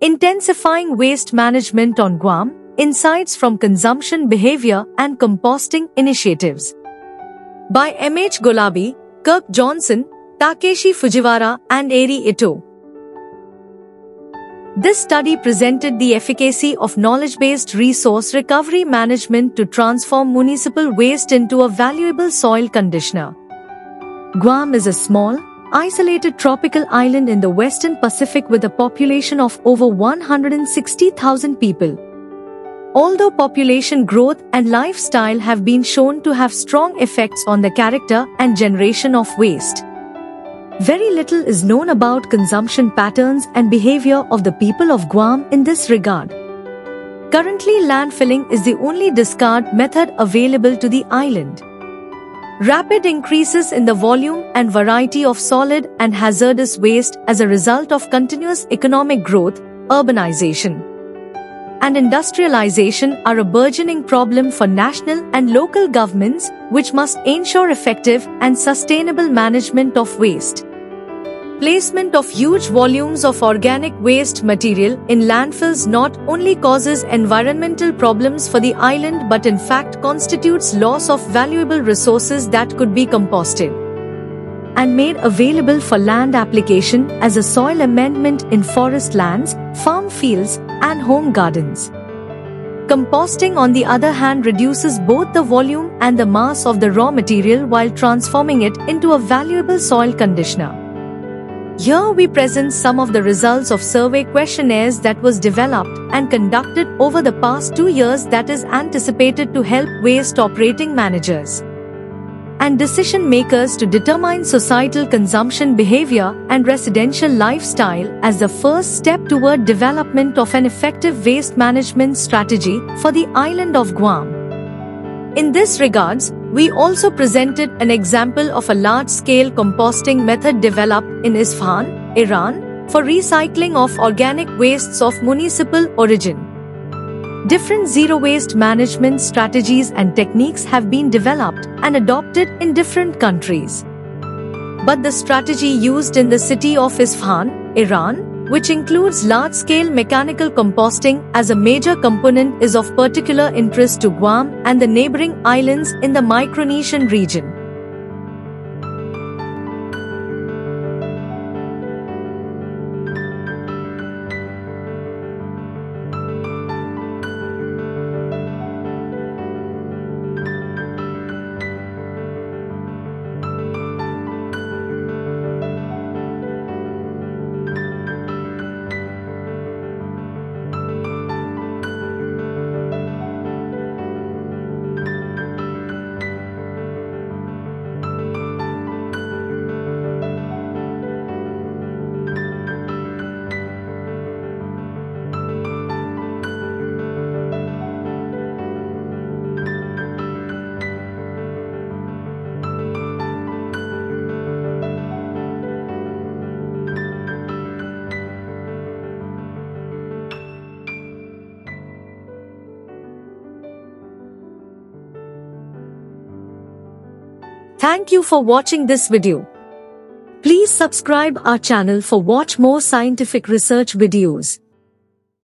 Intensifying Waste Management on Guam, Insights from Consumption Behavior and Composting Initiatives. By M.H. Golabi, Kirk Johnson, Takeshi Fujiwara, and Eri Ito. This study presented the efficacy of knowledge-based resource recovery management to transform municipal waste into a valuable soil conditioner. Guam is a small, isolated tropical island in the western Pacific with a population of over 160,000 people. Although population growth and lifestyle have been shown to have strong effects on the character and generation of waste, very little is known about consumption patterns and behavior of the people of Guam in this regard. Currently, landfilling is the only discard method available to the island. Rapid increases in the volume and variety of solid and hazardous waste as a result of continuous economic growth, urbanization, and industrialization are a burgeoning problem for national and local governments, which must ensure effective and sustainable management of waste. Placement of huge volumes of organic waste material in landfills not only causes environmental problems for the island but in fact constitutes loss of valuable resources that could be composted and made available for land application as a soil amendment in forest lands, farm fields, and home gardens. Composting, on the other hand, reduces both the volume and the mass of the raw material while transforming it into a valuable soil conditioner. Here we present some of the results of survey questionnaires that was developed and conducted over the past 2 years that is anticipated to help waste operating managers and decision makers to determine societal consumption behavior and residential lifestyle as the first step toward development of an effective waste management strategy for the island of Guam. In this regards, we also presented an example of a large-scale composting method developed in Isfahan, Iran, for recycling of organic wastes of municipal origin. Different zero-waste management strategies and techniques have been developed and adopted in different countries. But the strategy used in the city of Isfahan, Iran, which includes large-scale mechanical composting as a major component, is of particular interest to Guam and the neighboring islands in the Micronesian region. Thank you for watching this video. Please subscribe our channel for watch more scientific research videos.